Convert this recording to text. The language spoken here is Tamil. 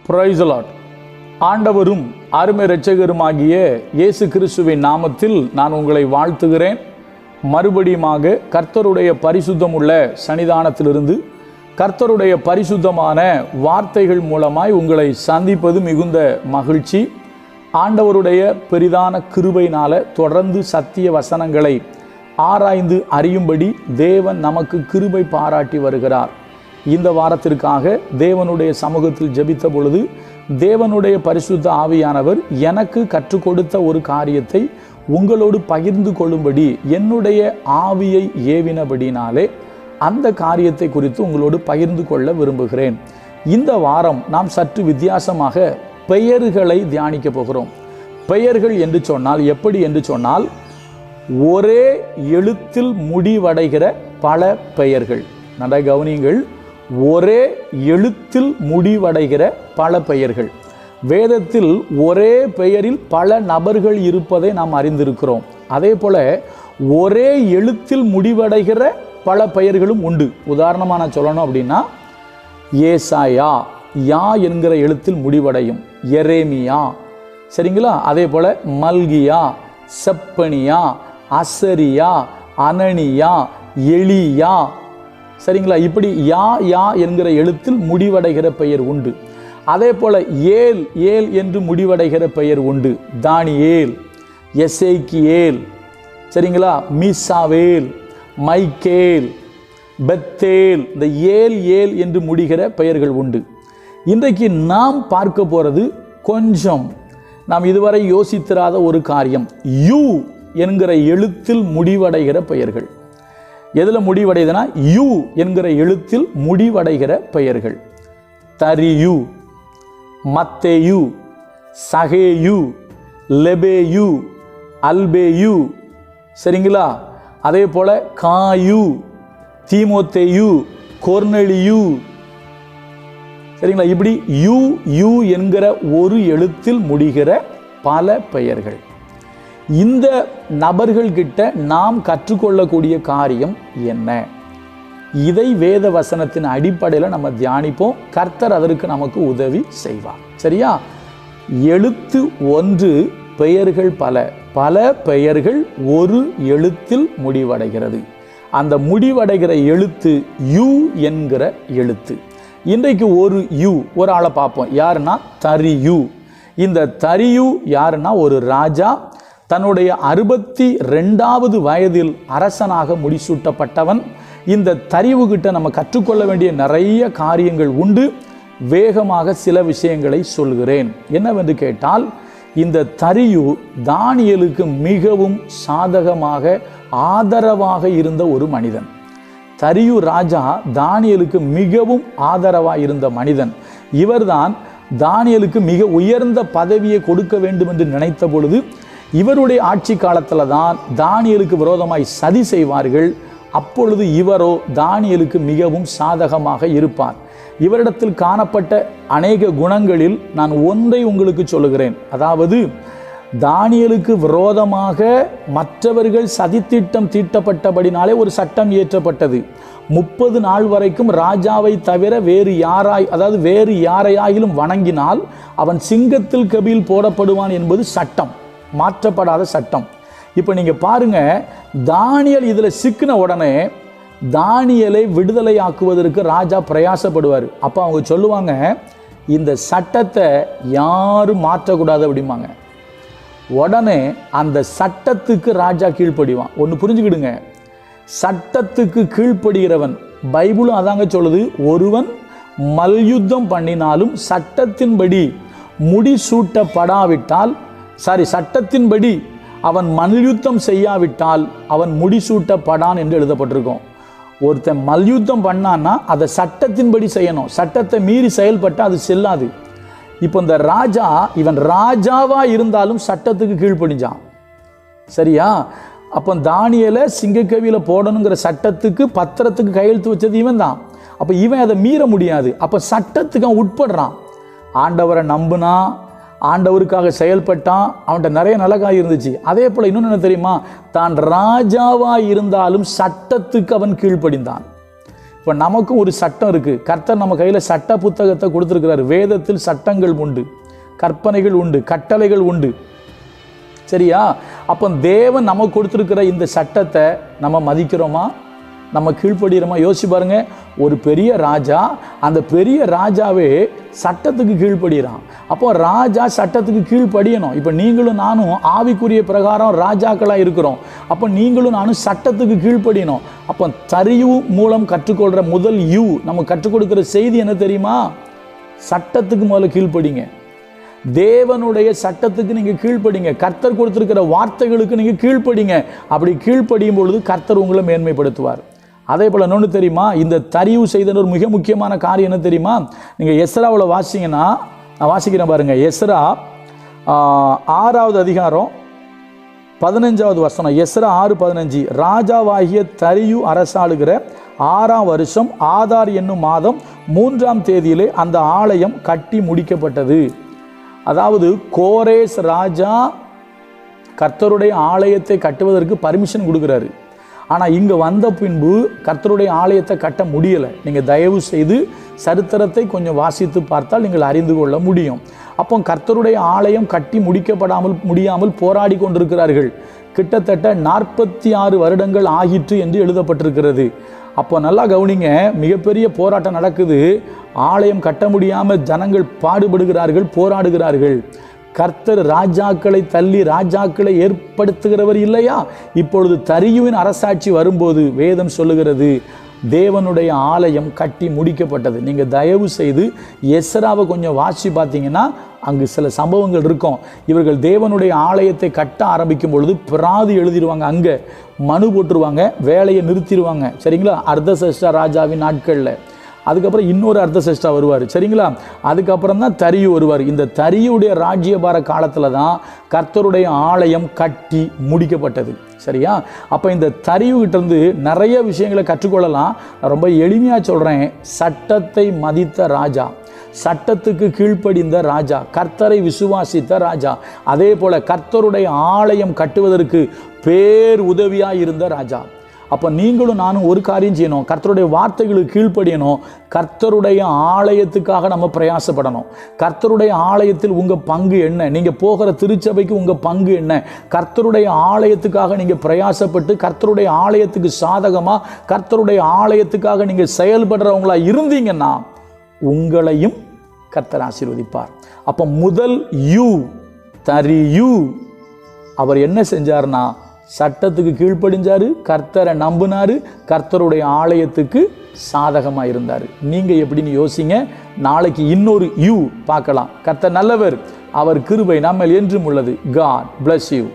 Praise the Lord. ஆண்டவரும் அருமை இரட்சகருமாகிய இயேசு கிறிஸ்துவின் நாமத்தில் நான் உங்களை வாழ்த்துகிறேன். மறுபடியுமாக கர்த்தருடைய பரிசுத்தமுள்ள சன்னிதானத்திலிருந்து கர்த்தருடைய பரிசுத்தமான வார்த்தைகள் மூலமாய் உங்களை சந்திப்பது மிகுந்த மகிழ்ச்சி. ஆண்டவருடைய பெரிதான கிருபையினால தொடர்ந்து சத்திய வசனங்களை ஆராய்ந்து அறியும்படி தேவன் நமக்கு கிருபை பாராட்டி வருகிறார். இந்த வாரத்திற்காக தேவனுடைய சமூகத்தில் ஜெபித்த பொழுது தேவனுடைய பரிசுத்த ஆவியானவர் எனக்கு கற்றுக் கொடுத்த ஒரு காரியத்தை உங்களோடு பகிர்ந்து கொள்ளும்படி என்னுடைய ஆவியை ஏவினபடினாலே அந்த காரியத்தை குறித்து உங்களோடு பகிர்ந்து கொள்ள விரும்புகிறேன். இந்த வாரம் நாம் சற்று வித்தியாசமாக பெயர்களை தியானிக்க போகிறோம். பெயர்கள் என்று சொன்னால் எப்படி என்று சொன்னால், ஒரே எழுத்தில் முடிவடைகிற பல பெயர்கள். நன்றாக கவனியுங்கள், ஒரே எழுத்தில் முடிவடைகிற பல பெயர்கள். வேதத்தில் ஒரே பெயரில் பல நபர்கள் இருப்பதை நாம் அறிந்திருக்கிறோம். அதே போல ஒரே எழுத்தில் முடிவடைகிற பல பெயர்களும் உண்டு. உதாரணமாக நான் சொல்லணும் அப்படின்னா, ஏசாயா யா என்கிற எழுத்தில் முடிவடையும், எரேமியா, சரிங்களா? அதே போல மல்கியா, செப்பனியா, அசரியா, அனனியா, எலியா, சரிங்களா? இப்படி யா யா என்கிற எழுத்தில் முடிவடைகிற பெயர் உண்டு. அதே போல ஏல் ஏல் என்று முடிவடைகிற பெயர் உண்டு. தானியேல், எசேக்கியேல், சரிங்களா? மீசாவேல், மைக்கேல், பெத்தேல், இந்த ஏல் ஏல் என்று முடிகிற பெயர்கள் உண்டு. இன்றைக்கு நாம் பார்க்க போகிறது கொஞ்சம் நாம் இதுவரை யோசித்திராத ஒரு காரியம். யூ என்கிற எழுத்தில் முடிவடைகிற பெயர்கள். எதில் முடிவடையுதுன்னா, யூ என்கிற எழுத்தில் முடிவடைகிற பெயர்கள். தரியு, மத்தேயு, சகேயு, லெபேயு, அல்பேயு, சரிங்களா? அதே போல காயு, தீமோத்தேயு, கொர்நெலியு, சரிங்களா? இப்படி யூ யூ என்கிற ஒரு எழுத்தில் முடிகிற பல பெயர்கள். இந்த நபர்கள் கிட்ட நாம் கற்றுக்கொள்ளக்கூடிய காரியம் என்ன? இதை வேத வசனத்தின் அடிப்படையில் நம்ம தியானிப்போம். கர்த்தர் அதற்கு நமக்கு உதவி செய்வார். சரியா? எழுத்து ஒன்று, பெயர்கள் பல. பல பெயர்கள் ஒரு எழுத்தில் முடிவடைகிறது. அந்த முடிவடைகிற எழுத்து யூ என்கிற எழுத்து. இன்றைக்கு ஒரு யூ, ஒரு ஆளை பார்ப்போம். யாருன்னா தரியு. இந்த தரியு யாருன்னா ஒரு ராஜா. தன்னுடைய 62வது வயதில் அரசனாக முடிசூட்டப்பட்டவன். இந்த தரிவுகிட்ட நம்ம கற்றுக்கொள்ள வேண்டிய நிறைய காரியங்கள் உண்டு. வேகமாக சில விஷயங்களை சொல்கிறேன். என்னவென்று கேட்டால், இந்த தரியு தானியேலுக்கு மிகவும் சாதகமாக ஆதரவாக இருந்த ஒரு மனிதன். தரியு ராஜா தானியேலுக்கு மிகவும் ஆதரவாக இருந்த மனிதன். இவர்தான் தானியேலுக்கு மிக உயர்ந்த பதவியை கொடுக்க வேண்டும் என்று நினைத்த பொழுது, இவருடைய ஆட்சி காலத்தில் தான் தானியேலுக்கு விரோதமாய் சதி செய்வார்கள். அப்பொழுது இவரோ தானியேலுக்கு மிகவும் சாதகமாக இருப்பார். இவரிடத்தில் காணப்பட்ட அநேக குணங்களில் நான் ஒன்றை உங்களுக்கு சொல்லுகிறேன். அதாவது, தானியேலுக்கு விரோதமாக மற்றவர்கள் சதித்திட்டம் தீட்டப்பட்டபடினாலே ஒரு சட்டம் இயற்றப்பட்டது. 30 நாள் வரைக்கும் ராஜாவை தவிர வேறு யாரையாயிலும் வணங்கினால் அவன் சிங்கத்தில் கபியில் போடப்படுவான் என்பது சட்டம், மாற்றப்படாத சட்டம். இப்போ நீங்கள் பாருங்க, தானியேல் இதில் சிக்கின உடனே தானியேலை விடுதலை ஆக்குவதற்கு ராஜா பிரயாசப்படுவார். அப்போ அவங்க சொல்லுவாங்க, இந்த சட்டத்தை யாரும் மாற்றக்கூடாது அப்படிம்பாங்க. உடனே அந்த சட்டத்துக்கு ராஜா கீழ்ப்படிவான். ஒன்று புரிஞ்சுக்கிடுங்க, சட்டத்துக்கு கீழ்ப்படுகிறவன், பைபிளும் அதாங்க சொல்லுது, ஒருவன் மல்யுத்தம் பண்ணினாலும் சட்டத்தின்படி முடிசூட்டப்படாவிட்டால், சட்டத்தின்படி அவன் மல்யுத்தம் செய்யாவிட்டால் அவன் முடிசூட்டப்படான் என்று எழுதப்பட்டிருக்கும். ஒருத்தன் மல்யுத்தம் பண்ணான்னா அதை சட்டத்தின்படி செய்யணும். சட்டத்தை மீறி செயல்பட்டால் அது செல்லாது. இப்போ இந்த ராஜா, இவன் ராஜாவா இருந்தாலும் சட்டத்துக்கு கீழ்ப்படிஞ்சான். சரியா? அப்போ தானியேலை சிங்கக்கவியில போடணுங்கிற சட்டத்துக்கு பத்திரத்துக்கு கையெழுத்து வச்சது இவன் தான். அப்போ இவன் அதை மீற முடியாது. அப்போ சட்டத்துக்கு அவன் உட்படுறான். ஆண்டவரை நம்புனா, ஆண்டவருக்காக செயல்பட்டான், அவன்கிட்ட நிறைய நலகாய் இருந்துச்சு. அதே போல் இன்னொன்று என்ன தெரியுமா? தான் ராஜாவாக இருந்தாலும் சட்டத்துக்கு அவன் கீழ்ப்படிந்தான். இப்போ நமக்கும் ஒரு சட்டம் இருக்குது. கர்த்தர் நம்ம கையில் சட்ட புத்தகத்தை கொடுத்துருக்கிறார். வேதத்தில் சட்டங்கள் உண்டு, கற்பனைகள் உண்டு, கட்டளைகள் உண்டு. சரியா? அப்போ தேவன் நமக்கு கொடுத்துருக்கிற இந்த சட்டத்தை நம்ம மதிக்கிறோமா, நம்ம கீழ்ப்படுகிறோமா? யோசிச்சு பாருங்க. ஒரு பெரிய ராஜா, அந்த பெரிய ராஜாவே சட்டத்துக்கு கீழ்ப்படுகிறான். அப்போ ராஜா சட்டத்துக்கு கீழ்ப்படியணும். இப்போ நீங்களும் நானும் ஆவிக்குரிய பிரகாரம் ராஜாக்களாக இருக்கிறோம். அப்போ நீங்களும் நானும் சட்டத்துக்கு கீழ்ப்படியணும். அப்போ தரியு மூலம் கற்றுக்கொள்கிற முதல் நம்ம கற்றுக் கொடுக்குற செய்தி என்ன தெரியுமா? சட்டத்துக்கு முதல்ல கீழ்ப்படிங்க. தேவனுடைய சட்டத்துக்கு நீங்கள் கீழ்ப்படிங்க. கர்த்தர் கொடுத்திருக்கிற வார்த்தைகளுக்கு நீங்கள் கீழ்ப்படிங்க. அப்படி கீழ்ப்படியும் பொழுது கர்த்தர் உங்களை மேன்மைப்படுத்துவார். அதே போல் இன்னொன்று தெரியுமா? இந்த தரியு செய்த ஒரு மிக முக்கியமான காரியம் என்ன தெரியுமா? நீங்கள் எஸ்ராவில் வாசிங்கன்னா, நான் வாசிக்கிறேன் பாருங்க. எஸ்ரா 6வது அதிகாரம் 15வது வசனம். எஸ்ரா 6:15. ராஜாவாகிய தரியு அரசாளுகிற 6ஆம் வருஷம் ஆதார் என்னும் மாதம் 3ஆம் தேதியிலே அந்த ஆலயம் கட்டி முடிக்கப்பட்டது. அதாவது கோரேஸ் ராஜா கர்த்தருடைய ஆலயத்தை கட்டுவதற்கு பர்மிஷன் கொடுக்குறாரு. ஆனால் இங்கே வந்த பின்பு கர்த்தருடைய ஆலயத்தை கட்ட முடியலை. நீங்கள் தயவு செய்து சரித்திரத்தை கொஞ்சம் வாசித்து பார்த்தால் நீங்கள் அறிந்து கொள்ள முடியும். அப்போ கர்த்தருடைய ஆலயம் கட்டி முடியாமல் போராடி கொண்டிருக்கிறார்கள். கிட்டத்தட்ட 46 வருடங்கள் ஆகிற்று என்று எழுதப்பட்டிருக்கிறது. அப்போ நல்லா கவனிங்க, மிகப்பெரிய போராட்டம் நடக்குது. ஆலயம் கட்ட முடியாமல் ஜனங்கள் பாடுபடுகிறார்கள், போராடுகிறார்கள். கர்த்தர் ராஜாக்களை தள்ளி ராஜாக்களை ஏற்படுத்துகிறவர் இல்லையா? இப்பொழுது தரியுவின் அரசாட்சி வரும்போது வேதம் சொல்லுகிறது தேவனுடைய ஆலயம் கட்டி முடிக்கப்பட்டது. நீங்கள் தயவு செய்து எஸ்ராவை கொஞ்சம் வாசி பார்த்தீங்கன்னா அங்கு சில சம்பவங்கள் இருக்கும். இவர்கள் தேவனுடைய ஆலயத்தை கட்ட ஆரம்பிக்கும் பொழுது பிராதி எழுதிடுவாங்க, அங்கே மனு போட்டுருவாங்க, வேலையை நிறுத்திடுவாங்க. சரிங்களா? அர்தசஷ்டா ராஜாவின் நாட்களில். அதுக்கப்புறம் இன்னொரு அர்தசஷ்டா வருவார். சரிங்களா? அதுக்கப்புறம் தான் தரியு வருவார். இந்த தரியுடைய ராஜ்யபார காலத்தில் தான் கர்த்தருடைய ஆலயம் கட்டி முடிக்கப்பட்டது. சரியா? அப்போ இந்த தரியுகிட்ட இருந்து நிறைய விஷயங்களை கற்றுக்கொள்ளலாம். ரொம்ப எளிமையாக சொல்கிறேன். சட்டத்தை மதித்த ராஜா, சட்டத்துக்கு கீழ்ப்படிந்த ராஜா, கர்த்தரை விசுவாசித்த ராஜா, அதே போல கர்த்தருடைய ஆலயம் கட்டுவதற்கு பேர் உதவியாக இருந்த ராஜா. அப்போ நீங்களும் நானும் ஒரு காரியம் செய்யணும், கர்த்தருடைய வார்த்தைகளுக்கு கீழ்ப்படியணும். கர்த்தருடைய ஆலயத்துக்காக நம்ம பிரயாசப்படணும். கர்த்தருடைய ஆலயத்தில் உங்கள் பங்கு என்ன? நீங்கள் போகிற திருச்சபைக்கு உங்கள் பங்கு என்ன? கர்த்தருடைய ஆலயத்துக்காக நீங்கள் பிரயாசப்பட்டு கர்த்தருடைய ஆலயத்துக்கு சாதகமாக கர்த்தருடைய ஆலயத்துக்காக நீங்கள் செயல்படுறவங்களா இருந்தீங்கன்னா உங்களையும் கர்த்தர் ஆசீர்வதிப்பார். அப்போ முதல் தரியு அவர் என்ன செஞ்சார்னா சட்டத்துக்கு கீழ்ப்படிஞ்சாரு, கர்த்தரை நம்பினாரு, கர்த்தருடைய ஆலயத்துக்கு சாதகமாக இருந்தார். நீங்கள் எப்படின்னு யோசிங்க. நாளைக்கு இன்னொரு பார்க்கலாம். கர்த்தர் நல்லவர், அவர் கிருபை நம்மேல் என்றும் உள்ளது. God bless you.